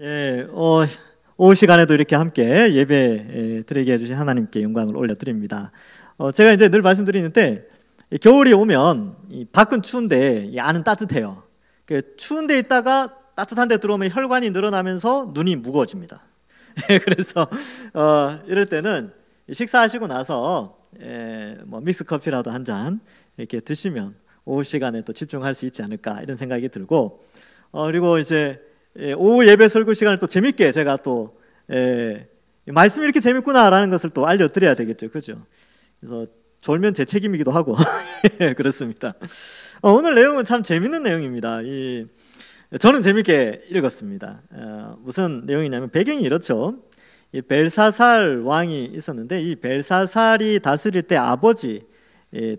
예, 오후 시간에도 이렇게 함께 예배 드리게 해주신 하나님께 영광을 올려드립니다. 제가 이제 늘 말씀드리는데 겨울이 오면 이 밖은 추운데 이 안은 따뜻해요. 추운 데 있다가 따뜻한 데 들어오면 혈관이 늘어나면서 눈이 무거워집니다. 그래서 이럴 때는 식사하시고 나서 뭐 믹스 커피라도 한 잔 이렇게 드시면 오후 시간에 또 집중할 수 있지 않을까 이런 생각이 들고 그리고 이제 오후 예배 설교 시간을 또 재밌게 제가 또 말씀이 이렇게 재밌구나라는 것을 또 알려드려야 되겠죠, 그죠? 그래서 졸면 제 책임이기도 하고 그렇습니다. 오늘 내용은 참 재밌는 내용입니다. 저는 재밌게 읽었습니다. 무슨 내용이냐면 배경이 이렇죠. 이 벨사살 왕이 있었는데 이 벨사살이 다스릴 때 아버지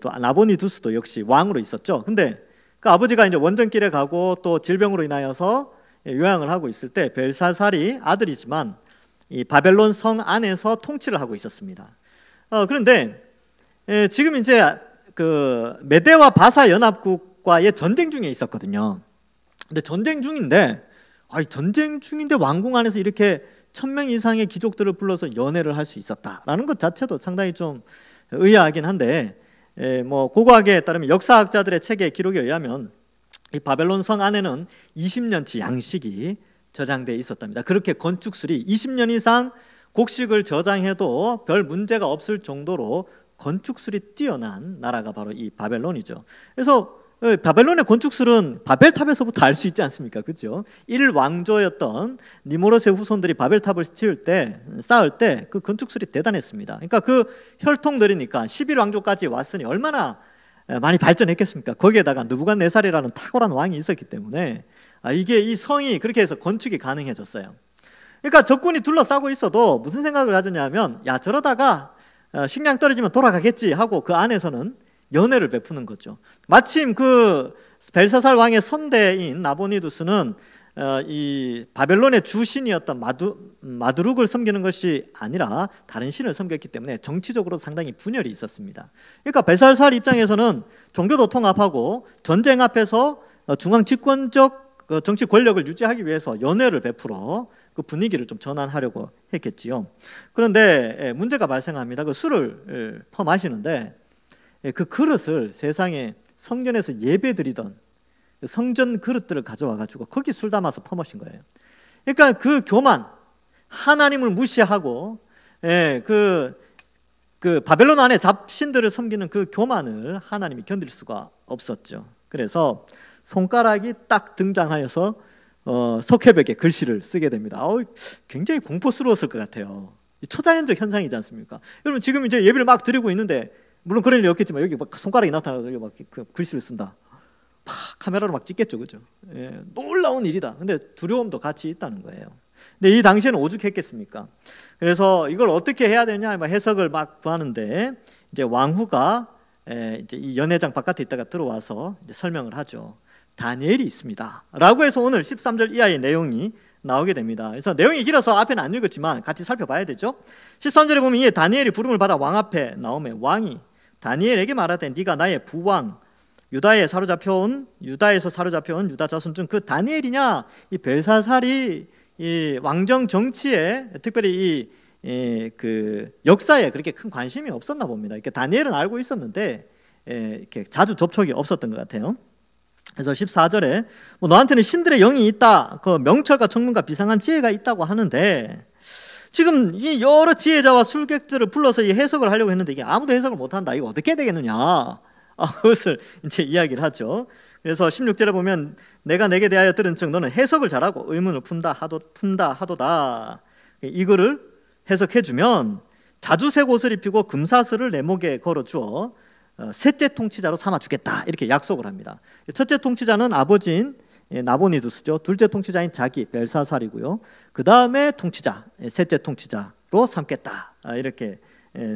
또 나보니두스도 역시 왕으로 있었죠. 근데 그 아버지가 이제 원정길에 가고 또 질병으로 인하여서 요양을 하고 있을 때 벨사살이 아들이지만 이 바벨론 성 안에서 통치를 하고 있었습니다. 그런데 지금 이제 그 메대와 바사 연합국과의 전쟁 중에 있었거든요. 근데 전쟁 중인데 왕궁 안에서 이렇게 1000명 이상의 귀족들을 불러서 연회를 할 수 있었다라는 것 자체도 상당히 좀 의아하긴 한데 뭐 고고학에 따르면 역사학자들의 책의 기록에 의하면 이 바벨론 성 안에는 20년치 양식이 저장되어 있었답니다. 그렇게 건축술이 20년 이상 곡식을 저장해도 별 문제가 없을 정도로 건축술이 뛰어난 나라가 바로 이 바벨론이죠. 그래서 바벨론의 건축술은 바벨탑에서부터 알 수 있지 않습니까? 그렇죠? 1왕조였던 니무롯의 후손들이 바벨탑을 쌓을 때 그 건축술이 대단했습니다. 그러니까 그 혈통들이니까 11왕조까지 왔으니 얼마나 많이 발전했겠습니까? 거기에다가 느부갓네살이라는 탁월한 왕이 있었기 때문에 이게 이 성이 그렇게 해서 건축이 가능해졌어요. 그러니까 적군이 둘러싸고 있어도 무슨 생각을 가졌냐면 야 저러다가 식량 떨어지면 돌아가겠지 하고 그 안에서는 연회를 베푸는 거죠. 마침 그 벨사살 왕의 선대인 나보니두스는 이 바벨론의 주신이었던 마두룩을 섬기는 것이 아니라 다른 신을 섬겼기 때문에 정치적으로 상당히 분열이 있었습니다. 그러니까 벨사살 입장에서는 종교도 통합하고 전쟁 앞에서 중앙 집권적 정치 권력을 유지하기 위해서 연회를 베풀어 그 분위기를 좀 전환하려고 했겠지요. 그런데 문제가 발생합니다. 그 술을 퍼마시는데 그 그릇을 세상에 성전에서 예배드리던 성전 그릇들을 가져와 가지고 거기 술 담아서 퍼마신 거예요. 그러니까 그 교만, 하나님을 무시하고 그 바벨론 안에 잡신들을 섬기는 그 교만을 하나님이 견딜 수가 없었죠. 그래서 손가락이 딱 등장하여서 석회벽에 글씨를 쓰게 됩니다. 굉장히 공포스러웠을 것 같아요. 초자연적 현상이지 않습니까? 여러분 지금 이제 예배를 막 드리고 있는데 물론 그런 일이 없겠지만 여기 막 손가락이 나타나서 여기 막 그 글씨를 쓴다. 막 카메라로 막 찍겠죠, 그죠? 놀라운 일이다. 근데 두려움도 같이 있다는 거예요. 근데 이 당시에는 오죽했겠습니까? 그래서 이걸 어떻게 해야 되냐 해석을 막 구하는데 이제 왕후가 이제 이 연회장 바깥에 있다가 들어와서 이제 설명을 하죠. 다니엘이 있습니다.라고 해서 오늘 13절 이하의 내용이 나오게 됩니다. 그래서 내용이 길어서 앞에는 안 읽었지만 같이 살펴봐야 되죠. 13절에 보면 이 다니엘이 부름을 받아 왕 앞에 나오매 왕이 다니엘에게 말하되 네가 나의 부왕 유다에서 사로잡혀온 유다 자손 중 그 다니엘이냐? 이 벨사살이 이 왕정 정치에 특별히 그 역사에 그렇게 큰 관심이 없었나 봅니다. 이렇게 다니엘은 알고 있었는데 이렇게 자주 접촉이 없었던 것 같아요. 그래서 14절에 뭐 너한테는 신들의 영이 있다, 그 명철과 청문과 비상한 지혜가 있다고 하는데 지금 이 여러 지혜자와 술객들을 불러서 이 해석을 하려고 했는데 이게 아무도 해석을 못한다. 이거 어떻게 되겠느냐? 그것을 이제 이야기를 하죠. 그래서 16절에 보면 내가 내게 대하여 들은 즉 너는 해석을 잘하고 의문을 푼다 하도다. 이거를 해석해주면 자주색 옷을 입히고 금사슬을 내 목에 걸어주어 셋째 통치자로 삼아주겠다 이렇게 약속을 합니다. 첫째 통치자는 아버지인 나보니두스죠. 둘째 통치자인 자기 벨사살이고요. 그 다음에 통치자, 셋째 통치자로 삼겠다 이렇게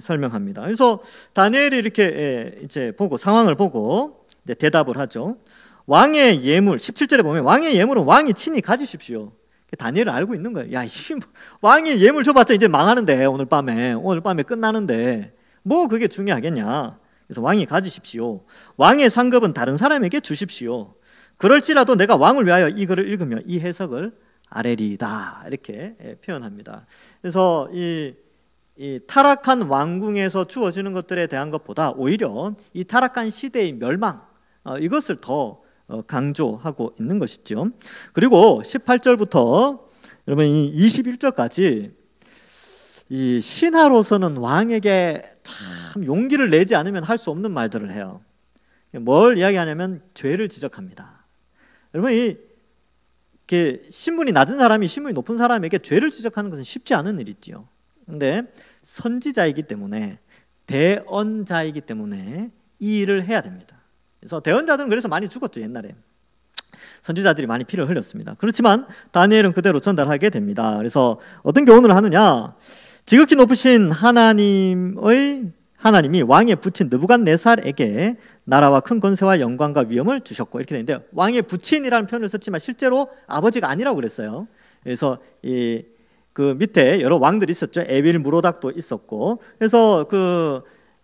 설명합니다. 그래서 다니엘이 이렇게 이제 상황을 보고 이제 대답을 하죠. 왕의 예물 17절에 보면 왕의 예물은 왕이 친히 가지십시오. 다니엘은 알고 있는 거예요. 야, 왕이 예물 줘봤자 이제 망하는데 오늘 밤에 끝나는데 뭐 그게 중요하겠냐? 그래서 왕이 가지십시오. 왕의 상급은 다른 사람에게 주십시오. 그럴지라도 내가 왕을 위하여 이 글을 읽으며 이 해석을 아래리다 이렇게 표현합니다. 그래서 이 타락한 왕궁에서 주어지는 것들에 대한 것보다 오히려 이 타락한 시대의 멸망 이것을 더 강조하고 있는 것이죠. 그리고 18절부터 여러분 이 21절까지 이 신하로서는 왕에게 참 용기를 내지 않으면 할 수 없는 말들을 해요. 뭘 이야기하냐면 죄를 지적합니다. 여러분 이렇게 신분이 낮은 사람이 신분이 높은 사람에게 죄를 지적하는 것은 쉽지 않은 일이지요. 근데 선지자이기 때문에 대언자이기 때문에 이 일을 해야 됩니다. 그래서 대언자들은 그래서 많이 죽었죠. 옛날에 선지자들이 많이 피를 흘렸습니다. 그렇지만 다니엘은 그대로 전달하게 됩니다. 그래서 어떤 교훈을 하느냐, 지극히 높으신 하나님이 왕에 붙인 느부갓네살에게 나라와 큰 권세와 영광과 위엄을 주셨고 이렇게 되는데, 왕의 부친이라는 표현을 썼지만 실제로 아버지가 아니라고 그랬어요. 그래서 그 밑에 여러 왕들이 있었죠. 에빌 무로닥도 있었고, 그래서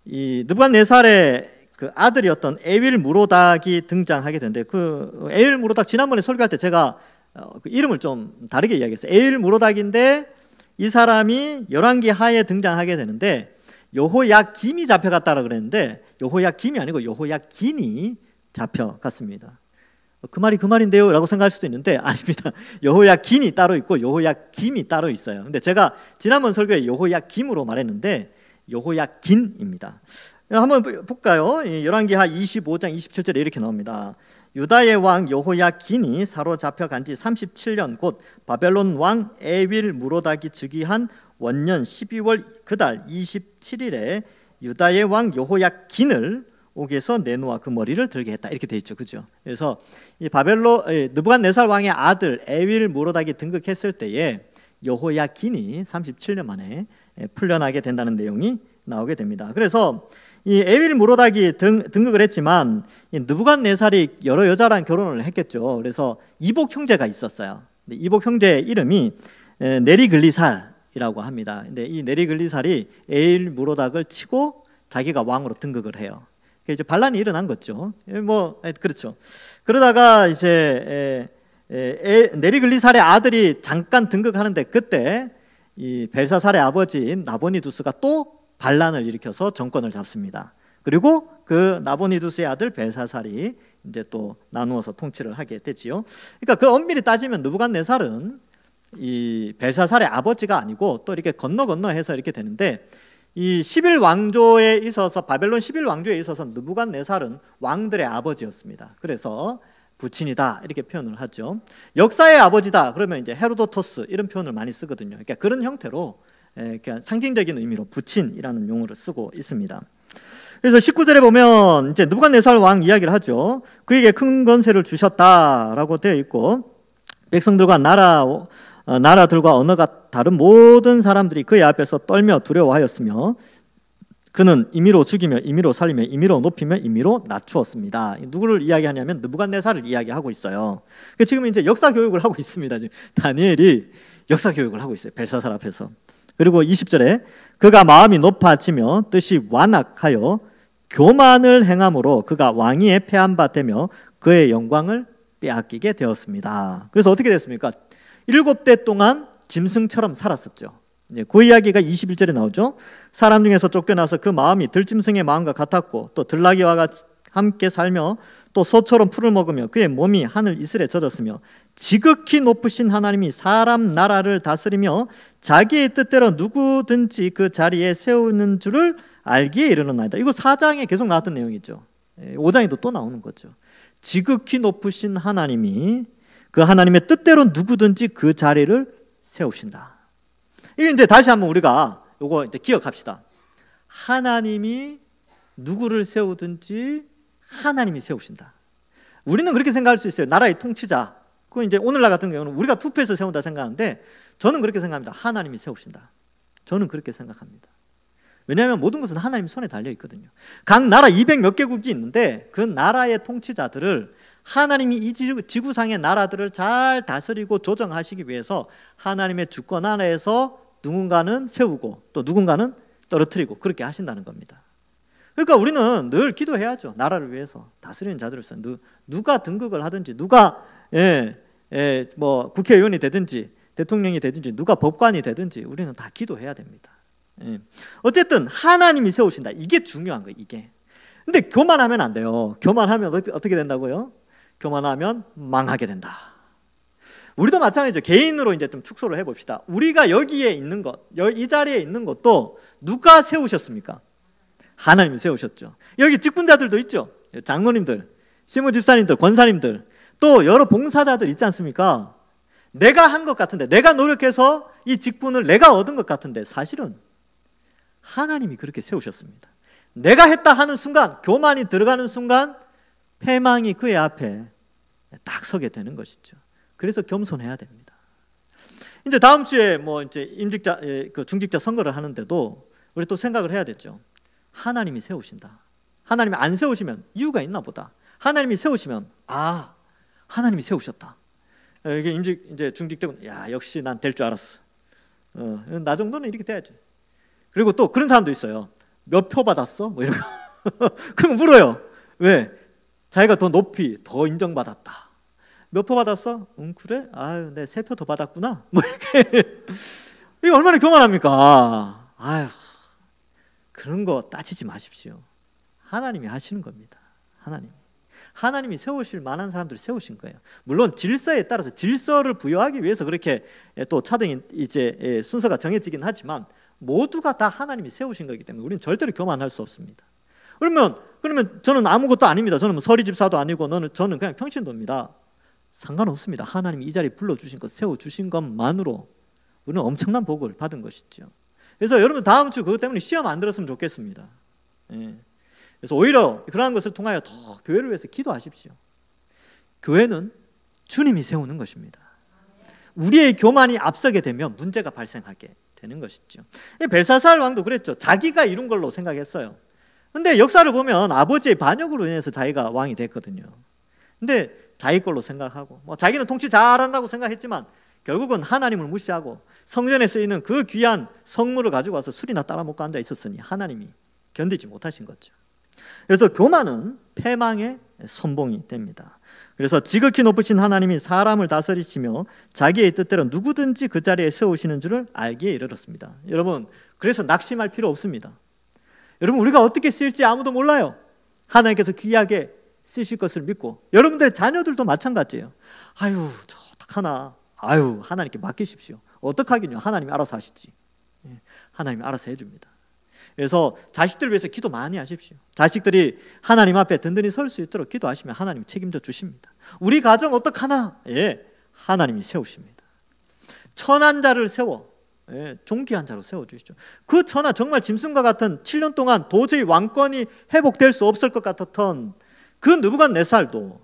이 느부갓네살의 그 아들이었던 에빌 무로닥이 등장하게 되는데, 그 에빌 무로닥 지난번에 설교할 때 제가 그 이름을 좀 다르게 이야기했어요. 에빌 무로닥인데 이 사람이 열왕기 하에 등장하게 되는데 여호야김이 잡혀갔다라고 그랬는데 여호야김이 아니고 여호야긴이 잡혀갔습니다. 그 말이 그 말인데요 라고 생각할 수도 있는데 아닙니다. 여호야긴이 따로 있고 여호야김이 따로 있어요. 근데 제가 지난번 설교에 여호야김으로 말했는데 여호야긴입니다. 한번 볼까요? 열왕기하 25장 27절에 이렇게 나옵니다. 유다의 왕 여호야긴이 사로잡혀간 지 37년 곧 바벨론 왕 에윌 무로닥이 즉위한 원년 12월 그달 27일에 유다의 왕 여호야긴을 옥에서 내놓아 그 머리를 들게 했다. 이렇게 돼 있죠. 그죠? 그래서 이 느부갓네살 왕의 아들 에윌 무로닥이 등극했을 때에 여호야긴이 37년 만에 풀려나게 된다는 내용이 나오게 됩니다. 그래서 이 에윌 무로닥이 등극을 했지만 이 느부갓네살이 여러 여자랑 결혼을 했겠죠. 그래서 이복 형제가 있었어요. 이복 형제의 이름이 네리글리살이라고 합니다. 근데 이 네리글리살이 에윌 무로닥을 치고 자기가 왕으로 등극을 해요. 이제 반란이 일어난 거죠. 그렇죠. 그러다가 이제 네리글리살의 아들이 잠깐 등극하는데 그때 이 벨사살의 아버지인 나보니두스가 또 반란을 일으켜서 정권을 잡습니다. 그리고 그 나보니두스의 아들 벨사살이 이제 또 나누어서 통치를 하게 되지요. 그러니까 그 엄밀히 따지면 느부갓네살은 이 벨사살의 아버지가 아니고 또 이렇게 건너해서 이렇게 되는데, 이 11왕조에 있어서 바벨론 11왕조에 있어서 느부갓네살은 왕들의 아버지였습니다. 그래서 부친이다 이렇게 표현을 하죠. 역사의 아버지다 그러면 이제 헤로도토스 이런 표현을 많이 쓰거든요. 그러니까 그런 형태로 그러니까 상징적인 의미로 부친이라는 용어를 쓰고 있습니다. 그래서 19절에 보면 이제 느부갓네살 왕 이야기를 하죠. 그에게 큰 권세를 주셨다라고 되어 있고, 백성들과 나라들과 언어가 다른 모든 사람들이 그의 앞에서 떨며 두려워하였으며 그는 임의로 죽이며 임의로 살리며 임의로 높이며 임의로 낮추었습니다. 누구를 이야기하냐면 느부갓네살을 이야기하고 있어요. 지금 이제 역사 교육을 하고 있습니다. 지금 다니엘이 역사 교육을 하고 있어요. 벨사살 앞에서. 그리고 20절에 그가 마음이 높아지며 뜻이 완악하여 교만을 행함으로 그가 왕위에 패한 바 되며 그의 영광을 빼앗기게 되었습니다. 그래서 어떻게 됐습니까? 7대 동안 짐승처럼 살았었죠. 그 이야기가 21절에 나오죠. 사람 중에서 쫓겨나서 그 마음이 들짐승의 마음과 같았고 또 들나귀와 함께 살며 또 소처럼 풀을 먹으며 그의 몸이 하늘 이슬에 젖었으며 지극히 높으신 하나님이 사람 나라를 다스리며 자기의 뜻대로 누구든지 그 자리에 세우는 줄을 알기에 이르렀나이다. 이거 4장에 계속 나왔던 내용이죠. 5장에도 또 나오는 거죠. 지극히 높으신 하나님이 그 하나님의 뜻대로 누구든지 그 자리를 세우신다. 이게 이제 다시 한번 우리가 요거 이제 기억합시다. 하나님이 누구를 세우든지 하나님이 세우신다. 우리는 그렇게 생각할 수 있어요. 나라의 통치자. 그 이제 오늘날 같은 경우는 우리가 투표해서 세운다 생각하는데 저는 그렇게 생각합니다. 하나님이 세우신다. 저는 그렇게 생각합니다. 왜냐하면 모든 것은 하나님 손에 달려 있거든요. 각 나라 200 몇 개국이 있는데 그 나라의 통치자들을 하나님이 이 지구상의 나라들을 잘 다스리고 조정하시기 위해서 하나님의 주권 아래에서 누군가는 세우고 또 누군가는 떨어뜨리고 그렇게 하신다는 겁니다. 그러니까 우리는 늘 기도해야죠. 나라를 위해서 다스리는 자들을 위해서 누가 등극을 하든지 누가 뭐 국회의원이 되든지 대통령이 되든지 누가 법관이 되든지 우리는 다 기도해야 됩니다. 어쨌든 하나님이 세우신다. 이게 중요한 거예요. 이게. 근데 교만하면 안 돼요. 교만하면 어떻게 된다고요? 교만하면 망하게 된다. 우리도 마찬가지죠. 개인으로 이제 좀 축소를 해봅시다. 우리가 여기에 있는 것, 이 자리에 있는 것도 누가 세우셨습니까? 하나님이 세우셨죠. 여기 직분자들도 있죠. 장로님들, 시무 집사님들, 권사님들, 또 여러 봉사자들 있지 않습니까? 내가 한 것 같은데, 내가 노력해서 이 직분을 내가 얻은 것 같은데 사실은 하나님이 그렇게 세우셨습니다. 내가 했다 하는 순간, 교만이 들어가는 순간 패망이 그의 앞에 딱 서게 되는 것이죠. 그래서 겸손해야 됩니다. 이제 다음 주에 뭐 이제 임직자, 그 중직자 선거를 하는데도 우리 또 생각을 해야 되죠. 하나님이 세우신다. 하나님이 안 세우시면 이유가 있나 보다. 하나님이 세우시면 하나님이 세우셨다. 이게 이제 중직되고 야 역시 난 될 줄 알았어. 나 정도는 이렇게 돼야지. 그리고 또 그런 사람도 있어요. 몇 표 받았어? 뭐 이런 거. 그럼 물어요. 왜? 자기가 더 높이 더 인정받았다. 몇 표 받았어? 그래? 아유, 내 3표 더 받았구나. 뭐 이렇게. 이게 얼마나 교만합니까? 아유, 그런 거 따지지 마십시오. 하나님이 하시는 겁니다. 하나님이 세우실 만한 사람들을 세우신 거예요. 물론 질서에 따라서 질서를 부여하기 위해서 그렇게 또 차등이 이제 순서가 정해지긴 하지만 모두가 다 하나님이 세우신 거기 때문에 우리는 절대로 교만할 수 없습니다. 그러면 저는 아무것도 아닙니다. 저는 뭐 서리 집사도 아니고 저는 그냥 평신도입니다. 상관없습니다. 하나님이 이 자리에 불러주신 것, 세워주신 것만으로 우리는 엄청난 복을 받은 것이죠. 그래서 여러분 다음 주 그것 때문에 시험 안 들었으면 좋겠습니다. 그래서 오히려 그러한 것을 통하여 더 교회를 위해서 기도하십시오. 교회는 주님이 세우는 것입니다. 우리의 교만이 앞서게 되면 문제가 발생하게 되는 것이죠. 벨사살 왕도 그랬죠. 자기가 이룬 걸로 생각했어요. 근데 역사를 보면 아버지의 반역으로 인해서 자기가 왕이 됐거든요. 근데 자기 걸로 생각하고 뭐 자기는 통치 잘한다고 생각했지만 결국은 하나님을 무시하고 성전에 쓰이는 그 귀한 성물을 가지고 와서 술이나 따라 먹고 앉아 있었으니 하나님이 견디지 못하신 거죠. 그래서 교만은 패망의 선봉이 됩니다. 그래서 지극히 높으신 하나님이 사람을 다스리시며 자기의 뜻대로 누구든지 그 자리에 세우시는 줄을 알기에 이르렀습니다. 여러분, 그래서 낙심할 필요 없습니다. 여러분, 우리가 어떻게 쓰일지 아무도 몰라요. 하나님께서 귀하게 쓰실 것을 믿고 여러분들의 자녀들도 마찬가지예요. 아유, 저 어떡하나. 아유, 하나님께 맡기십시오. 어떡하긴요. 하나님이 알아서 하시지. 하나님이 알아서 해줍니다. 그래서 자식들을 위해서 기도 많이 하십시오. 자식들이 하나님 앞에 든든히 설 수 있도록 기도하시면 하나님이 책임져 주십니다. 우리 가정 어떡하나? 하나님이 세우십니다. 천한 자를 세워 존귀한 자로 세워주시죠. 그 천하 정말 짐승과 같은 7년 동안 도저히 왕권이 회복될 수 없을 것 같았던 그 느부갓네살도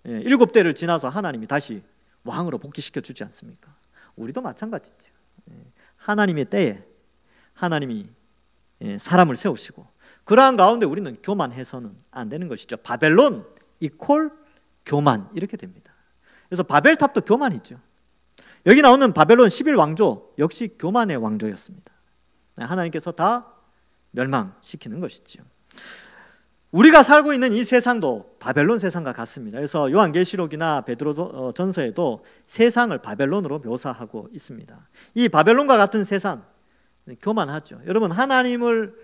7대를 지나서 하나님이 다시 왕으로 복귀시켜 주지 않습니까? 우리도 마찬가지죠. 하나님의 때에 하나님이 사람을 세우시고 그러한 가운데 우리는 교만해서는 안 되는 것이죠. 바벨론 이퀄 교만 이렇게 됩니다. 그래서 바벨탑도 교만이죠. 여기 나오는 바벨론 11왕조 역시 교만의 왕조였습니다. 하나님께서 다 멸망시키는 것이죠. 우리가 살고 있는 이 세상도 바벨론 세상과 같습니다. 그래서 요한계시록이나 베드로 전서에도 세상을 바벨론으로 묘사하고 있습니다. 이 바벨론과 같은 세상 교만하죠. 여러분, 하나님을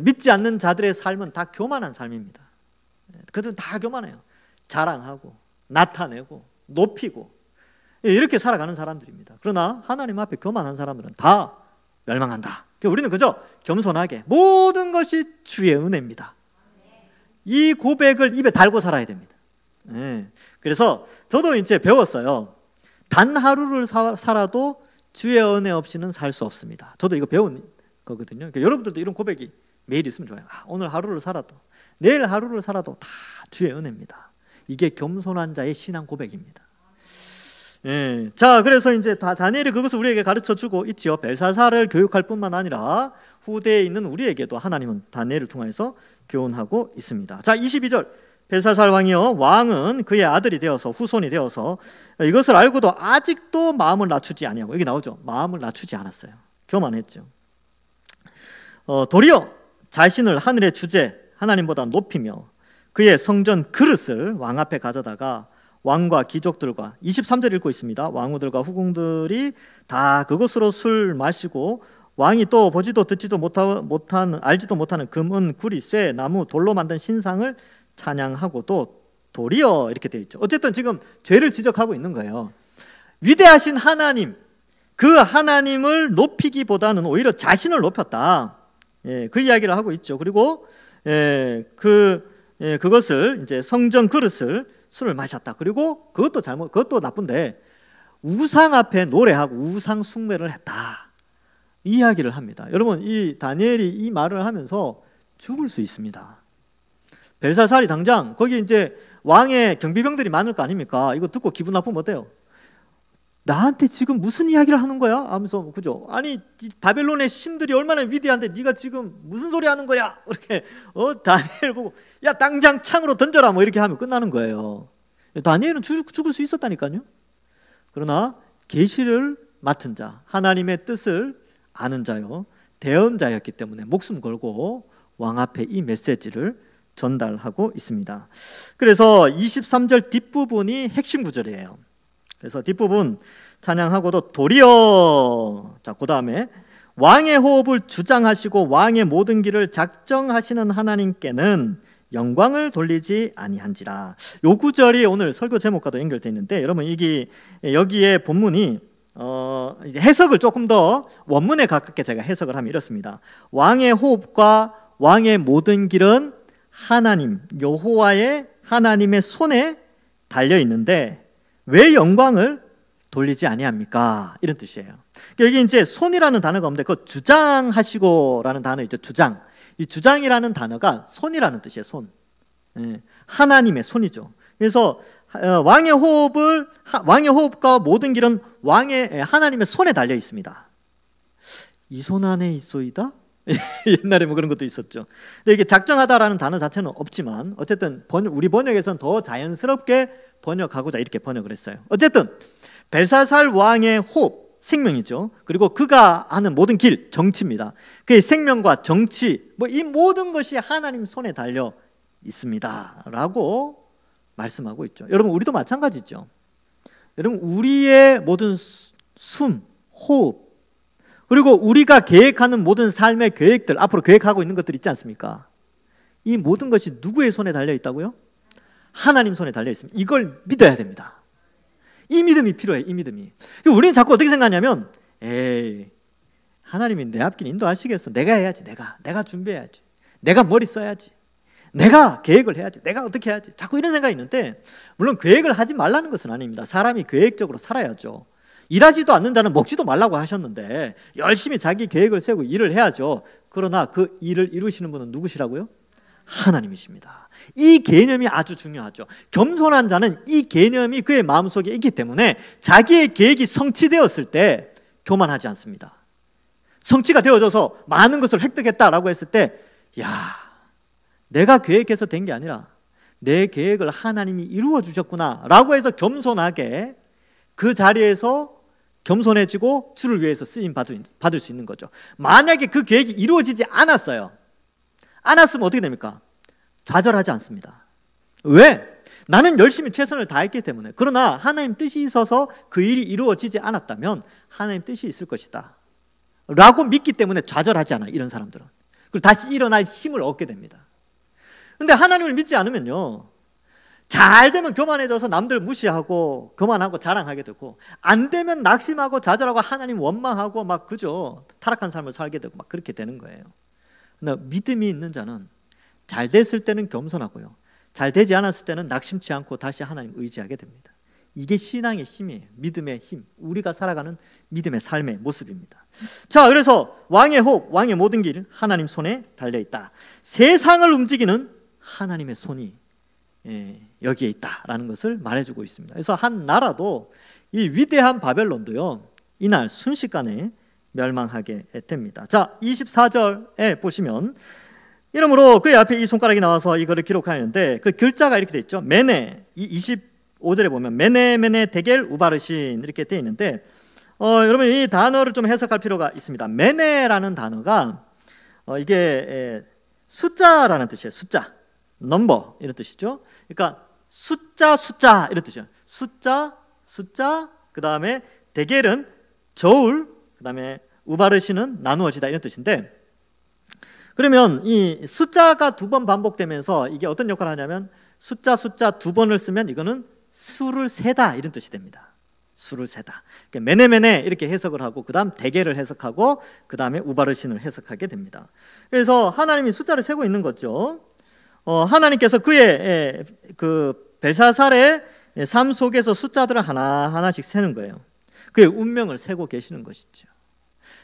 믿지 않는 자들의 삶은 다 교만한 삶입니다. 그들은 다 교만해요. 자랑하고 나타내고 높이고 이렇게 살아가는 사람들입니다. 그러나 하나님 앞에 교만한 사람들은 다 멸망한다. 우리는 그저 겸손하게 모든 것이 주의 은혜입니다. 이 고백을 입에 달고 살아야 됩니다. 그래서 저도 이제 배웠어요. 단 하루를 살아도 주의 은혜 없이는 살 수 없습니다. 저도 이거 배운 거거든요. 그러니까 여러분들도 이런 고백이 매일 있으면 좋아요. 오늘 하루를 살아도 내일 하루를 살아도 다 주의 은혜입니다. 이게 겸손한 자의 신앙 고백입니다. 자, 그래서 이제 다니엘이 그것을 우리에게 가르쳐주고 있지요. 벨사살을 교육할 뿐만 아니라 후대에 있는 우리에게도 하나님은 다니엘을 통해서 교훈하고 있습니다. 자, 22절 벨사살 왕이요 왕은 그의 아들이 되어서 후손이 되어서 이것을 알고도 아직도 마음을 낮추지 아니하고 여기 나오죠. 마음을 낮추지 않았어요. 교만했죠. 도리어 자신을 하늘의 주제 하나님보다 높이며 그의 성전 그릇을 왕 앞에 가져다가 왕과 귀족들과 23절 읽고 있습니다. 왕후들과 후궁들이 다 그것으로 술 마시고 왕이 또 보지도 듣지도 못하는 알지도 못하는 금은 구리 쇠 나무 돌로 만든 신상을 찬양하고 또 도리어 이렇게 되어 있죠. 어쨌든 지금 죄를 지적하고 있는 거예요. 위대하신 하나님, 그 하나님을 높이기보다는 오히려 자신을 높였다. 그 이야기를 하고 있죠. 그리고 그것을 이제 성전 그릇을 술을 마셨다. 그리고 그것도 나쁜데 우상 앞에 노래하고 우상 숭배를 했다. 이 이야기를 합니다. 여러분, 이 다니엘이 이 말을 하면서 죽을 수 있습니다. 벨사살이 당장 거기 이제 왕의 경비병들이 많을 거 아닙니까? 이거 듣고 기분 나쁘면 어때요? 나한테 지금 무슨 이야기를 하는 거야? 하면서, 그죠? 아니, 바벨론의 신들이 얼마나 위대한데 네가 지금 무슨 소리 하는 거야? 이렇게 다니엘 보고 야, 당장 창으로 던져라 뭐 이렇게 하면 끝나는 거예요. 다니엘은 죽을 수 있었다니까요. 그러나 계시를 맡은 자, 하나님의 뜻을 아는 자요, 대언자였기 때문에 목숨 걸고 왕 앞에 이 메시지를 전달하고 있습니다. 그래서 23절 뒷부분이 핵심 구절이에요. 그래서 뒷부분 찬양하고도 도리어, 자, 그 다음에 왕의 호흡을 주장하시고 왕의 모든 길을 작정하시는 하나님께는 영광을 돌리지 아니한지라. 요 구절이 오늘 설교 제목과도 연결되어 있는데, 여러분 여기에 본문이 이제 해석을 조금 더 원문에 가깝게 제가 해석을 하면 이렇습니다. 왕의 호흡과 왕의 모든 길은 하나님 여호와의 하나님의 손에 달려 있는데 왜 영광을 돌리지 아니합니까? 이런 뜻이에요. 여기 이제 손이라는 단어가 없는데 그 주장하시고라는 단어 있죠. 주장. 이 주장이라는 단어가 손이라는 뜻이에요. 손. 하나님의 손이죠. 그래서 왕의 호흡과 모든 길은 하나님의 손에 달려 있습니다. 이 손 안에 있소이다? 옛날에 뭐 그런 것도 있었죠. 근데 이게 작정하다라는 단어 자체는 없지만 어쨌든 우리 번역에서는 더 자연스럽게 번역하고자 이렇게 번역을 했어요. 어쨌든 벨사살 왕의 호흡, 생명이죠. 그리고 그가 하는 모든 길, 정치입니다. 그의 생명과 정치, 이 모든 것이 하나님 손에 달려 있습니다 라고 말씀하고 있죠. 여러분, 우리도 마찬가지죠. 여러분, 우리의 모든 숨, 호흡, 그리고 우리가 계획하는 모든 삶의 계획들, 앞으로 계획하고 있는 것들 있지 않습니까? 이 모든 것이 누구의 손에 달려 있다고요? 하나님 손에 달려 있습니다. 이걸 믿어야 됩니다. 이 믿음이 필요해. 이 믿음이. 우리는 자꾸 어떻게 생각하냐면, 에이, 하나님이 내 앞길 인도하시겠어. 내가 해야지. 내가 준비해야지. 내가 머리 써야지. 내가 계획을 해야지. 내가 어떻게 해야지. 자꾸 이런 생각이 있는데, 물론 계획을 하지 말라는 것은 아닙니다. 사람이 계획적으로 살아야죠. 일하지도 않는 자는 먹지도 말라고 하셨는데 열심히 자기 계획을 세우고 일을 해야죠. 그러나 그 일을 이루시는 분은 누구시라고요? 하나님이십니다. 이 개념이 아주 중요하죠. 겸손한 자는 이 개념이 그의 마음속에 있기 때문에 자기의 계획이 성취되었을 때 교만하지 않습니다. 성취가 되어져서 많은 것을 획득했다라고 했을 때, 야, 내가 계획해서 된 게 아니라 내 계획을 하나님이 이루어 주셨구나 라고 해서 겸손하게 그 자리에서 겸손해지고 주를 위해서 쓰임 받을 수 있는 거죠. 만약에 그 계획이 이루어지지 않았으면 어떻게 됩니까? 좌절하지 않습니다. 왜? 나는 열심히 최선을 다했기 때문에. 그러나 하나님 뜻이 있어서 그 일이 이루어지지 않았다면 하나님 뜻이 있을 것이다 라고 믿기 때문에 좌절하지 않아요. 이런 사람들은. 그리고 다시 일어날 힘을 얻게 됩니다. 근데 하나님을 믿지 않으면요, 잘 되면 교만해져서 남들 무시하고 교만하고 자랑하게 되고, 안 되면 낙심하고 좌절하고 하나님 원망하고 막, 그죠, 타락한 삶을 살게 되고 막 그렇게 되는 거예요. 근데 믿음이 있는 자는 잘 됐을 때는 겸손하고요, 잘 되지 않았을 때는 낙심치 않고 다시 하나님 의지하게 됩니다. 이게 신앙의 힘이에요. 믿음의 힘, 우리가 살아가는 믿음의 삶의 모습입니다. 자, 그래서 왕의 호흡, 왕의 모든 길 하나님 손에 달려있다. 세상을 움직이는 하나님의 손이 여기에 있다라는 것을 말해주고 있습니다. 그래서 한 나라도, 이 위대한 바벨론도요, 이날 순식간에 멸망하게 됩니다. 자, 24절에 보시면, 이러므로 그의 앞에 이 손가락이 나와서 이거를 기록하였는데 그 글자가 이렇게 돼 있죠. 메네, 25절에 보면 메네 데겔 우바르신 이렇게 돼 있는데, 여러분 이 단어를 좀 해석할 필요가 있습니다. 메네라는 단어가 이게 숫자라는 뜻이에요. 숫자, 넘버 이런 뜻이죠. 그러니까 숫자 숫자 이런 뜻이에요. 숫자 숫자 그 다음에 대겔은 저울 그 다음에 우바르시는 나누어지다 이런 뜻인데, 그러면 이 숫자가 두 번 반복되면서 이게 어떤 역할을 하냐면 숫자 두 번을 쓰면 이거는 수를 세다 이런 뜻이 됩니다. 수를 세다. 그러니까 메네메네 이렇게 해석을 하고 그 다음 대겔을 해석하고 그 다음에 우바르신을 해석하게 됩니다. 그래서 하나님이 숫자를 세고 있는 거죠. 하나님께서 그의 그 벨사살의 삶 속에서 숫자들을 하나하나씩 세는 거예요. 그의 운명을 세고 계시는 것이죠.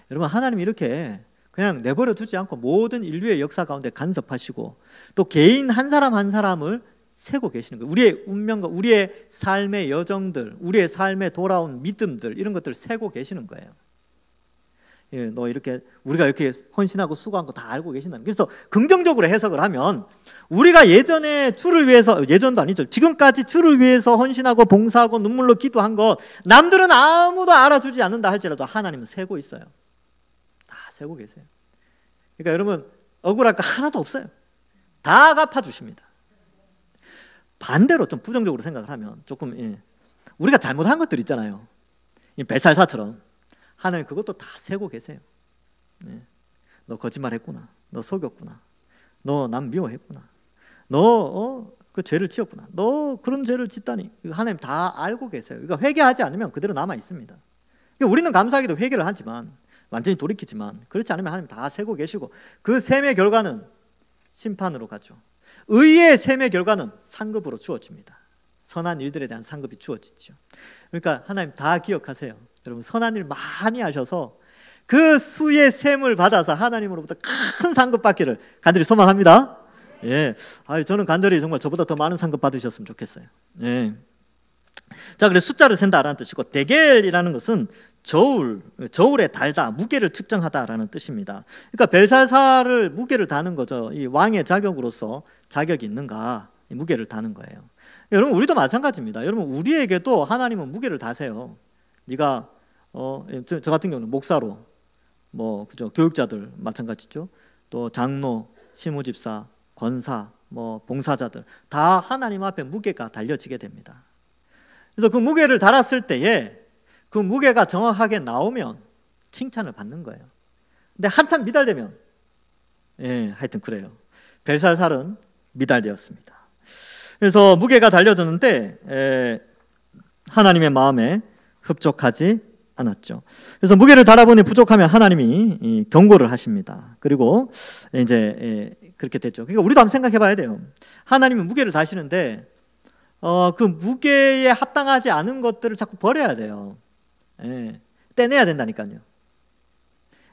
여러분, 하나님이 이렇게 그냥 내버려 두지 않고 모든 인류의 역사 가운데 간섭하시고 또 개인 한 사람 한 사람을 세고 계시는 거예요. 우리의 운명과 우리의 삶의 여정들, 우리의 삶에 돌아온 믿음들 이런 것들을 세고 계시는 거예요. 예, 너 이렇게 우리가 이렇게 헌신하고 수고한 거 다 알고 계신다는. 그래서 긍정적으로 해석을 하면 우리가 예전에 주를 위해서, 예전도 아니죠, 지금까지 주를 위해서 헌신하고 봉사하고 눈물로 기도한 것 남들은 아무도 알아주지 않는다 할지라도 하나님은 세고 있어요. 다 세고 계세요. 그러니까 여러분 억울할 거 하나도 없어요. 다 갚아주십니다. 반대로 좀 부정적으로 생각을 하면 조금 우리가 잘못한 것들 있잖아요. 이 벨살사처럼 하나님 그것도 다 세고 계세요. 너 거짓말했구나. 너 속였구나. 너 남 미워했구나. 너 그 죄를 지었구나. 너 그런 죄를 짓다니. 이거 하나님 다 알고 계세요. 그러니까 회개하지 않으면 그대로 남아 있습니다. 그러니까 우리는 감사하게도 회개를 하지만 완전히 돌이키지만 그렇지 않으면 하나님 다 세고 계시고 그 셈의 결과는 심판으로 가죠. 의의 셈의 결과는 상급으로 주어집니다. 선한 일들에 대한 상급이 주어지죠. 그러니까 하나님 다 기억하세요. 여러분 선한 일 많이 하셔서 그 수의 셈을 받아서 하나님으로부터 큰 상급 받기를 간절히 소망합니다. 예, 저는 간절히 정말 저보다 더 많은 상급 받으셨으면 좋겠어요. 예. 자, 그래서 숫자를 센다라는 뜻이고 데겔이라는 것은 저울에 달다, 무게를 측정하다라는 뜻입니다. 그러니까 벨사살을 무게를 다는 거죠. 이 왕의 자격으로서 자격이 있는가, 이 무게를 다는 거예요. 여러분 우리도 마찬가지입니다. 여러분 우리에게도 하나님은 무게를 다세요. 네가 저 같은 경우는 목사로 그죠, 교육자들 마찬가지죠. 또 장로, 시무집사, 권사, 봉사자들 다 하나님 앞에 무게가 달려지게 됩니다. 그래서 그 무게를 달았을 때에 그 무게가 정확하게 나오면 칭찬을 받는 거예요. 근데 한참 미달되면 하여튼 그래요. 벨사살은 미달되었습니다. 그래서 무게가 달려졌는데 하나님의 마음에 흡족하지 않았죠. 그래서 무게를 달아보니 부족하면 하나님이 경고를 하십니다. 그리고 이제 그렇게 됐죠. 그러니까 우리도 한번 생각해 봐야 돼요. 하나님은 무게를 다시는데 그 무게에 합당하지 않은 것들을 자꾸 버려야 돼요. 떼내야 된다니까요.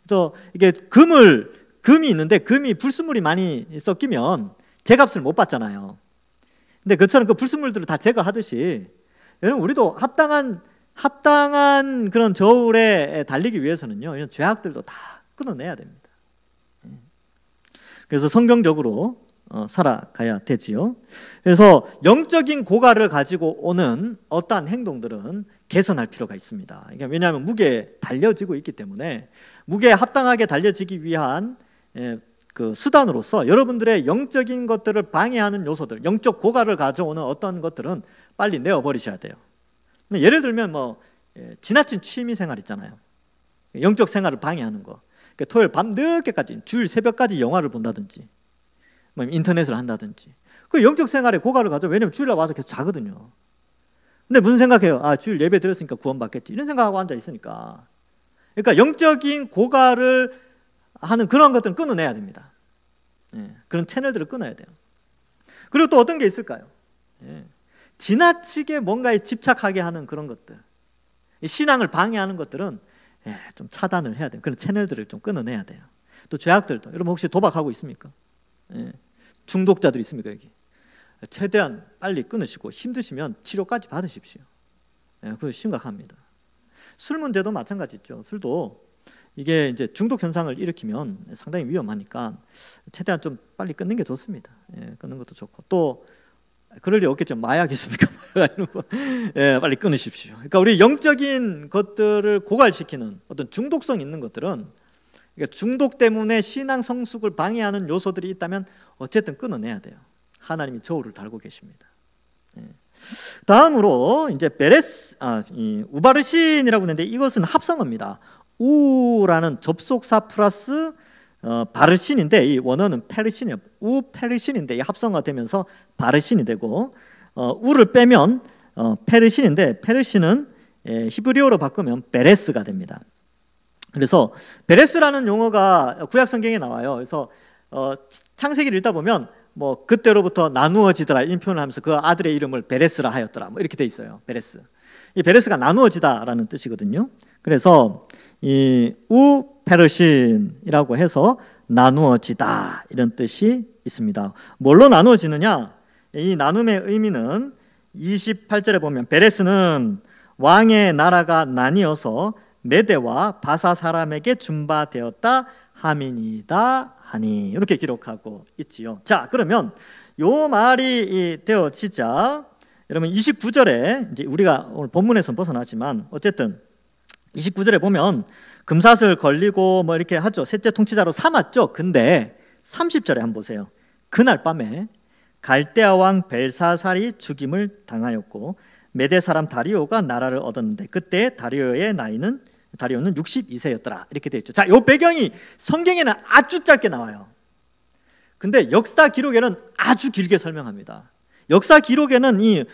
그래서 이게 금이 있는데 금이 불순물이 많이 섞이면 제값을 못 받잖아요. 근데 그처럼 그 불순물들을 다 제거하듯이 여러분 우리도 합당한 그런 저울에 달리기 위해서는요, 이런 죄악들도 다 끊어내야 됩니다. 그래서 성경적으로 살아가야 되지요. 그래서 영적인 고갈을 가지고 오는 어떠한 행동들은 개선할 필요가 있습니다. 그러니까 왜냐하면 무게에 달려지고 있기 때문에 무게에 합당하게 달려지기 위한 그 수단으로서 여러분들의 영적인 것들을 방해하는 요소들, 영적 고갈을 가져오는 어떤 것들은 빨리 내어버리셔야 돼요. 예를 들면 지나친 취미 생활 있잖아요. 영적 생활을 방해하는 거. 그러니까 토요일 밤 늦게까지, 주일 새벽까지 영화를 본다든지, 인터넷을 한다든지. 그 영적 생활에 고갈을 가져. 왜냐면 주일날 와서 계속 자거든요. 근데 무슨 생각해요? 주일 예배 드렸으니까 구원받겠지. 이런 생각하고 앉아 있으니까. 그러니까 영적인 고갈을 하는 그런 것들은 끊어내야 됩니다. 그런 채널들을 끊어야 돼요. 그리고 또 어떤 게 있을까요? 지나치게 뭔가에 집착하게 하는 그런 것들, 신앙을 방해하는 것들은 좀 차단을 해야 돼요. 그런 채널들을 좀 끊어내야 돼요. 또 죄악들도, 여러분 혹시 도박하고 있습니까? 중독자들 있습니까 여기? 최대한 빨리 끊으시고 힘드시면 치료까지 받으십시오. 그거 심각합니다. 술 문제도 마찬가지죠. 술도 이게 이제 중독 현상을 일으키면 상당히 위험하니까 최대한 좀 빨리 끊는 게 좋습니다. 끊는 것도 좋고, 또 그럴 리 없겠죠. 마약 있습니까? 빨리 끊으십시오. 그러니까 우리 영적인 것들을 고갈시키는 어떤 중독성 있는 것들은, 그러니까 중독 때문에 신앙 성숙을 방해하는 요소들이 있다면 어쨌든 끊어내야 돼요. 하나님이 저울을 달고 계십니다. 다음으로 이제 우바르신이라고 하는데 이것은 합성어입니다. 우라는 접속사 플러스 바르신인데 이 원어는 페르신이에요. 우페르신인데 이 합성어가 되면서 바르신이 되고 우를 빼면 페르신인데 페르신은 히브리어로 바꾸면 베레스가 됩니다. 그래서 베레스라는 용어가 구약 성경에 나와요. 그래서 창세기를 읽다 보면 뭐 그때로부터 나누어지더라 이런 표현을 하면서 그 아들의 이름을 베레스라 하였더라 뭐 이렇게 돼 있어요. 베레스. 이 베레스가 나누어지다라는 뜻이거든요. 그래서 이 우페르신이라고 해서 나누어지다 이런 뜻이 있습니다. 뭘로 나누어지느냐? 이 나눔의 의미는 28절에 보면 베레스는 왕의 나라가 나뉘어서 메대와 바사 사람에게 준바되었다 함이니이다 하니 이렇게 기록하고 있지요. 자, 그러면 요 말이 되어지자 여러분 29절에 이제 우리가 오늘 본문에서 벗어나지만 어쨌든 29절에 보면 금사슬 걸리고 뭐 이렇게 하죠. 셋째 통치자로 삼았죠. 근데 30절에 한번 보세요. 그날 밤에 갈대아 왕 벨사살이 죽임을 당하였고 메대 사람 다리오가 나라를 얻었는데 그때 다리오는 62세였더라 이렇게 되어 있죠. 자, 요 배경이 성경에는 아주 짧게 나와요. 근데 역사 기록에는 아주 길게 설명합니다. 역사 기록에는 이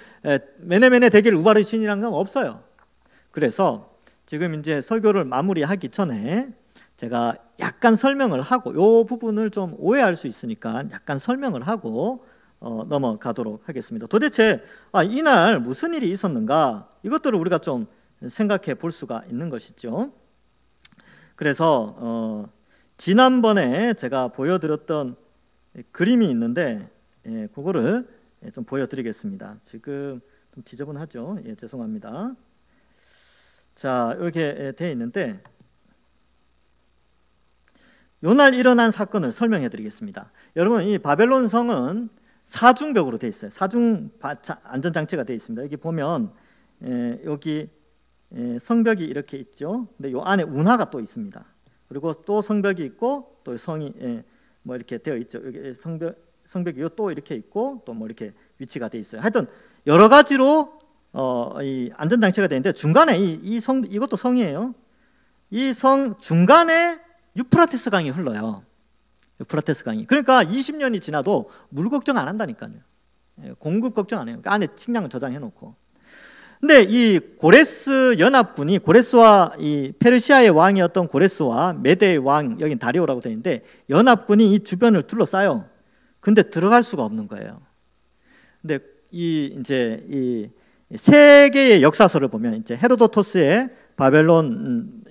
메네메네 대겔 우바르신이라는 건 없어요. 그래서 지금 이제 설교를 마무리하기 전에 제가 약간 설명을 하고 이 부분을 좀 오해할 수 있으니까 약간 설명을 하고 넘어가도록 하겠습니다. 도대체 이날 무슨 일이 있었는가 이것들을 우리가 좀 생각해 볼 수가 있는 것이죠. 그래서 지난번에 제가 보여드렸던 그림이 있는데 그거를 좀 보여드리겠습니다. 지금 좀 지저분하죠? 죄송합니다. 자, 이렇게 되어 있는데 요날 일어난 사건을 설명해 드리겠습니다. 여러분, 이 바벨론 성은 사중벽으로 되어 있어요. 사중 안전장치가 되어 있습니다. 여기 보면 여기 성벽이 이렇게 있죠. 근데 요 안에 운하가 또 있습니다. 그리고 또 성벽이 있고 또 성이 뭐 이렇게 되어 있죠. 여기 성벽이 또 이렇게 있고 또 뭐 이렇게 위치가 되어 있어요. 하여튼 여러 가지로 이 안전장치가 되는데 중간에 이것도 성이에요. 이 성 중간에 유프라테스 강이 흘러요. 유프라테스 강이. 그러니까 20년이 지나도 물 걱정 안 한다니까요. 공급 걱정 안 해요. 그 안에 식량을 저장해 놓고. 근데 이 고레스 연합군이 고레스와 이 페르시아의 왕이었던 고레스와 메대의 왕 여긴 다리오라고 되어 있는데 연합군이 이 주변을 둘러싸요. 근데 들어갈 수가 없는 거예요. 근데 이제 이 세계의 역사서를 보면 이제 헤로도토스의 바벨론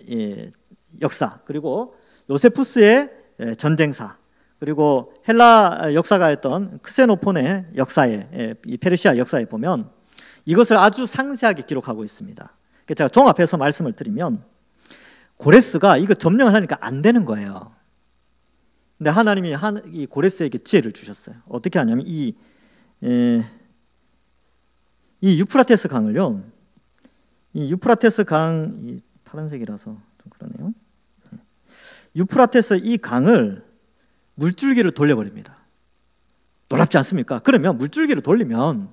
역사 그리고 요세푸스의 전쟁사 그리고 헬라 역사가였던 크세노폰의 역사에 이 페르시아 역사에 보면 이것을 아주 상세하게 기록하고 있습니다. 제가 종합해서 말씀을 드리면 고레스가 이거 점령을 하니까 안 되는 거예요. 근데 하나님이 이 고레스에게 지혜를 주셨어요. 어떻게 하냐면 이 유프라테스 강을요. 이 유프라테스 강 이 파란색이라서 좀 그러네요. 유프라테스 이 강을 물줄기를 돌려버립니다. 놀랍지 않습니까? 그러면 물줄기를 돌리면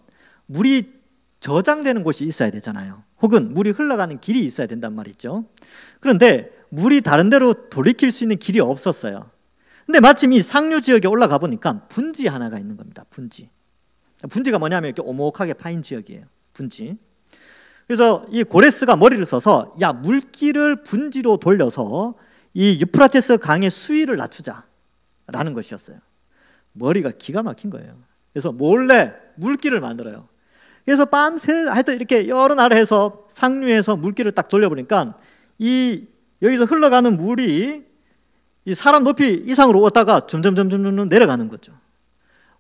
물이 저장되는 곳이 있어야 되잖아요. 혹은 물이 흘러가는 길이 있어야 된단 말이죠. 그런데 물이 다른 데로 돌이킬 수 있는 길이 없었어요. 근데 마침 이 상류 지역에 올라가 보니까 분지 하나가 있는 겁니다. 분지가 뭐냐면 이렇게 오목하게 파인 지역이에요. 분지. 그래서 이 고레스가 머리를 써서 야, 물길을 분지로 돌려서 이 유프라테스 강의 수위를 낮추자라는 것이었어요. 머리가 기가 막힌 거예요. 그래서 몰래 물길을 만들어요. 그래서 밤새 하여튼 이렇게 여러 나라 해서 상류에서 물길을 딱 돌려보니까 여기서 흘러가는 물이 이 사람 높이 이상으로 오다가 점점 내려가는 거죠.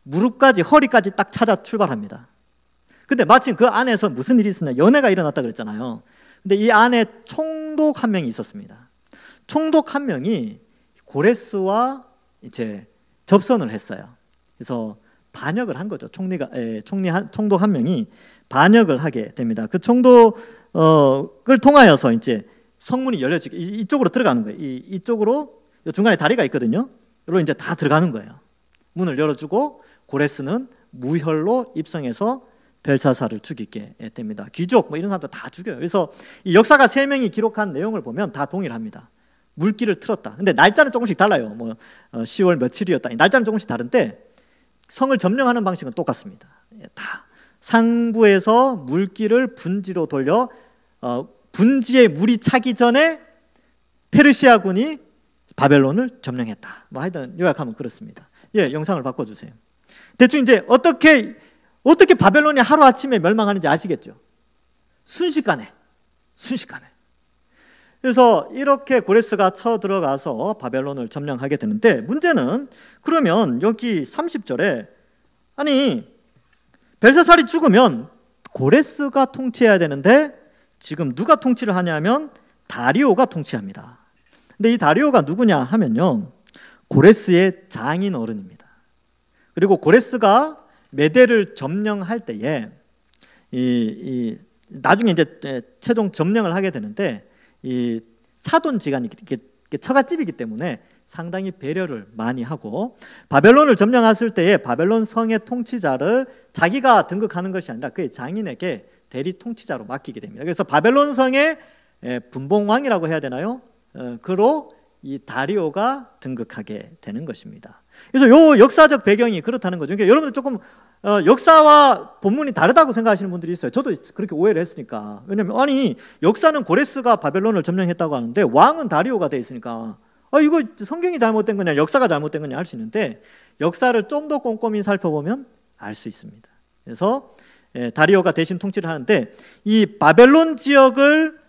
무릎까지 허리까지 딱 찾아 출발합니다. 근데 마침 그 안에서 무슨 일이 있었냐, 연애가 일어났다 그랬잖아요. 근데 이 안에 총독 한 명이 있었습니다. 총독 한 명이 고레스와 이제 접선을 했어요. 그래서 반역을 한 거죠. 총독 한 명이 반역을 하게 됩니다. 그 총독을 통하여서 이제 성문이 열려지게 이쪽으로 들어가는 거예요. 이쪽으로 중간에 다리가 있거든요. 여기로 이제 다 들어가는 거예요. 문을 열어주고 고레스는 무혈로 입성해서 벨사살을 죽이게 됩니다. 귀족 뭐 이런 사람들 다 죽여요. 그래서 이 역사가 3명이 기록한 내용을 보면 다 동일합니다. 물기를 틀었다. 근데 날짜는 조금씩 달라요. 뭐 10월 며칠이었다. 날짜는 조금씩 다른데 성을 점령하는 방식은 똑같습니다. 다 상부에서 물기를 분지로 돌려 분지에 물이 차기 전에 페르시아군이 바벨론을 점령했다. 뭐 하여튼 요약하면 그렇습니다. 예, 영상을 바꿔주세요. 대충 이제 어떻게 바벨론이 하루아침에 멸망하는지 아시겠죠? 순식간에. 그래서 이렇게 고레스가 쳐들어가서 바벨론을 점령하게 되는데, 문제는 그러면 여기 30절에 아니 벨사살이 죽으면 고레스가 통치해야 되는데 지금 누가 통치를 하냐면 다리오가 통치합니다. 근데 이 다리오가 누구냐 하면요, 고레스의 장인 어른입니다. 그리고 고레스가 메대를 점령할 때에 나중에 이제 최종 점령을 하게 되는데 이 사돈지간이 처갓집이기 때문에 상당히 배려를 많이 하고, 바벨론을 점령했을 때에 바벨론 성의 통치자를 자기가 등극하는 것이 아니라 그의 장인에게 대리 통치자로 맡기게 됩니다. 그래서 바벨론 성의 분봉왕이라고 해야 되나요? 그로 이 다리오가 등극하게 되는 것입니다. 그래서 요 역사적 배경이 그렇다는 거죠. 그러니까 여러분들 조금 역사와 본문이 다르다고 생각하시는 분들이 있어요. 저도 그렇게 오해를 했으니까. 왜냐면 아니 역사는 고레스가 바벨론을 점령했다고 하는데 왕은 다리오가 돼 있으니까 이거 성경이 잘못된 거냐 역사가 잘못된 거냐 할 수 있는데, 역사를 좀 더 꼼꼼히 살펴보면 알 수 있습니다. 그래서 다리오가 대신 통치를 하는데, 이 바벨론 지역을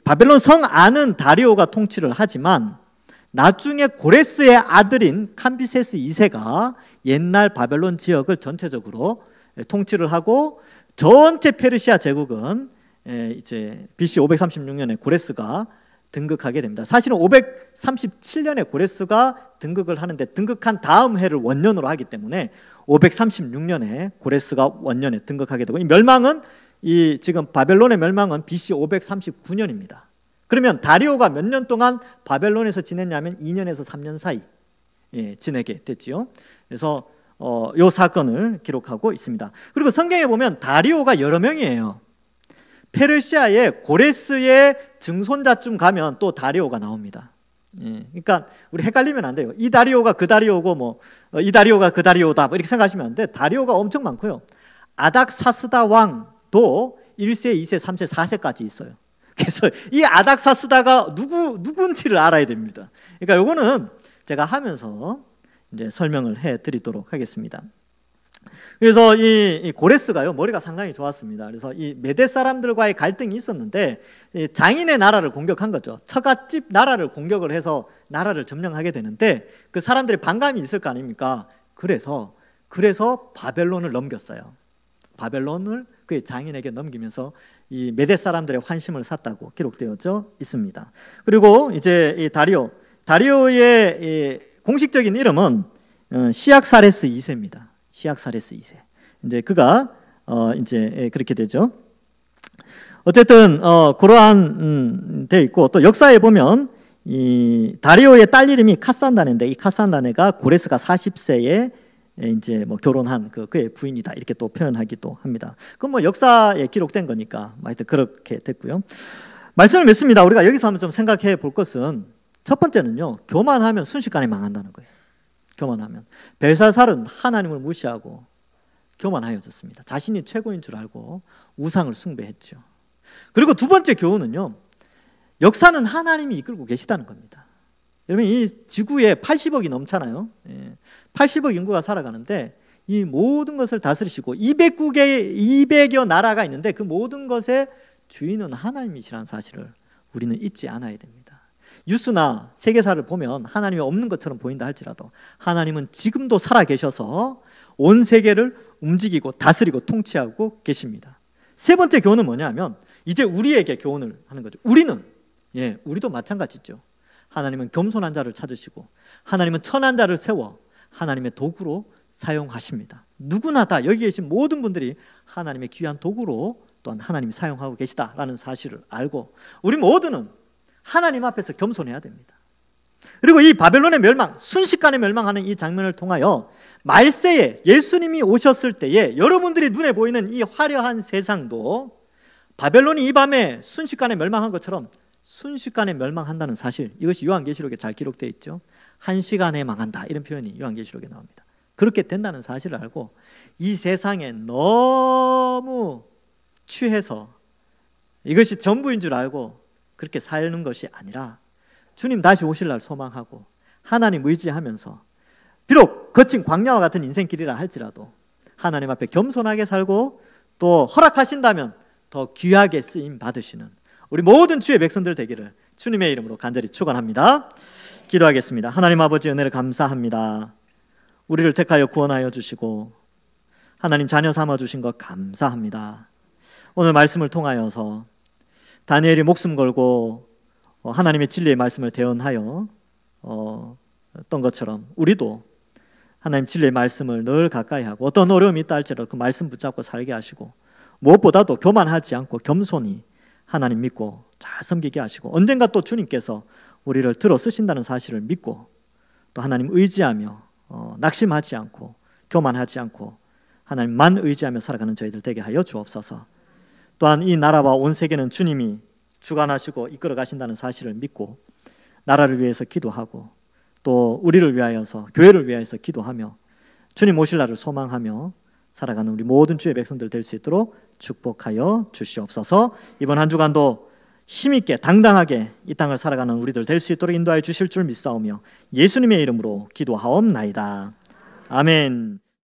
바벨론 성 안은 다리오가 통치를 하지만 나중에 고레스의 아들인 캄비세스 2세가 옛날 바벨론 지역을 전체적으로 통치를 하고, 전체 페르시아 제국은 이제 BC 536년에 고레스가 등극하게 됩니다. 사실은 537년에 고레스가 등극을 하는데 등극한 다음 해를 원년으로 하기 때문에 536년에 고레스가 원년에 등극하게 되고, 이 멸망은 지금 바벨론의 멸망은 BC 539년입니다. 그러면 다리오가 몇 년 동안 바벨론에서 지냈냐면 2년에서 3년 사이 지내게 됐지요. 그래서 이 사건을 기록하고 있습니다. 그리고 성경에 보면 다리오가 여러 명이에요. 페르시아에 고레스의 증손자쯤 가면 또 다리오가 나옵니다. 그러니까 우리 헷갈리면 안 돼요. 이 다리오가 그 다리오고 이 다리오가 그 다리오다 이렇게 생각하시면 안 돼. 다리오가 엄청 많고요. 아닥사스다 왕도 1세, 2세, 3세, 4세까지 있어요. 그래서 이 아닥사스다가 누군지를 알아야 됩니다. 그러니까 요거는 제가 하면서 이제 설명을 해 드리도록 하겠습니다. 그래서 이 고레스가요, 머리가 상당히 좋았습니다. 그래서 이 메대 사람들과의 갈등이 있었는데 장인의 나라를 공격한 거죠. 처갓집 나라를 공격을 해서 나라를 점령하게 되는데 그 사람들의 반감이 있을 거 아닙니까? 그래서 바벨론을 넘겼어요. 바벨론을 그의 장인에게 넘기면서 이 메대 사람들의 환심을 샀다고 기록되어져 있습니다. 그리고 이제 이 다리오의 이 공식적인 이름은 시악사레스 2세입니다. 시악사레스 2세. 이제 그가 이제 그렇게 되죠. 어쨌든 그러한 돼 있고, 또 역사에 보면 이 다리오의 딸 이름이 카산다네인데, 이 카산다네가 고레스가 40세에 이제 결혼한 그의 부인이다 이렇게 또 표현하기도 합니다. 그건 역사에 기록된 거니까 하여튼 그렇게 됐고요. 말씀을 맺습니다. 우리가 여기서 한번 좀 생각해 볼 것은, 첫 번째는요, 교만하면 순식간에 망한다는 거예요. 교만하면. 벨사살은 하나님을 무시하고 교만하여졌습니다. 자신이 최고인 줄 알고 우상을 숭배했죠. 그리고 두 번째 교훈은요, 역사는 하나님이 이끌고 계시다는 겁니다. 여러분, 이 지구에 80억이 넘잖아요. 80억 인구가 살아가는데 이 모든 것을 다스리시고 200여 나라가 있는데 그 모든 것의 주인은 하나님이시라는 사실을 우리는 잊지 않아야 됩니다. 뉴스나 세계사를 보면 하나님이 없는 것처럼 보인다 할지라도 하나님은 지금도 살아계셔서 온 세계를 움직이고 다스리고 통치하고 계십니다. 세 번째 교훈은 뭐냐면, 이제 우리에게 교훈을 하는 거죠. 우리도 마찬가지죠. 하나님은 겸손한 자를 찾으시고 하나님은 천한 자를 세워 하나님의 도구로 사용하십니다. 누구나 다 여기 계신 모든 분들이 하나님의 귀한 도구로 또한 하나님이 사용하고 계시다라는 사실을 알고 우리 모두는 하나님 앞에서 겸손해야 됩니다. 그리고 이 바벨론의 멸망, 순식간에 멸망하는 이 장면을 통하여 말세에 예수님이 오셨을 때에 여러분들이 눈에 보이는 이 화려한 세상도 바벨론이 이 밤에 순식간에 멸망한 것처럼 순식간에 멸망한다는 사실, 이것이 요한계시록에 잘 기록되어 있죠. 한 시간에 망한다, 이런 표현이 요한계시록에 나옵니다. 그렇게 된다는 사실을 알고 이 세상에 너무 취해서 이것이 전부인 줄 알고 그렇게 사는 것이 아니라 주님 다시 오실 날 소망하고 하나님 의지하면서 비록 거친 광야와 같은 인생길이라 할지라도 하나님 앞에 겸손하게 살고 또 허락하신다면 더 귀하게 쓰임 받으시는 우리 모든 주의 백성들 되기를 주님의 이름으로 간절히 축원합니다. 기도하겠습니다. 하나님 아버지, 은혜를 감사합니다. 우리를 택하여 구원하여 주시고 하나님 자녀 삼아 주신 것 감사합니다. 오늘 말씀을 통하여서 다니엘이 목숨 걸고 하나님의 진리의 말씀을 대언하여 어떤 것처럼 우리도 하나님 진리의 말씀을 늘 가까이 하고 어떤 어려움이 있다 할지라도 그 말씀 붙잡고 살게 하시고 무엇보다도 교만하지 않고 겸손히 하나님 믿고 잘 섬기게 하시고 언젠가 또 주님께서 우리를 들어 쓰신다는 사실을 믿고 또 하나님 의지하며 낙심하지 않고 교만하지 않고 하나님만 의지하며 살아가는 저희들 되게 하여 주옵소서. 또한 이 나라와 온 세계는 주님이 주관하시고 이끌어 가신다는 사실을 믿고 나라를 위해서 기도하고 또 우리를 위하여서 교회를 위하여서 기도하며 주님 오실 날을 소망하며 살아가는 우리 모든 주의 백성들 될 수 있도록 축복하여 주시옵소서. 이번 한 주간도 힘있게 당당하게 이 땅을 살아가는 우리들 될 수 있도록 인도하여 주실 줄 믿사오며 예수님의 이름으로 기도하옵나이다. 아멘.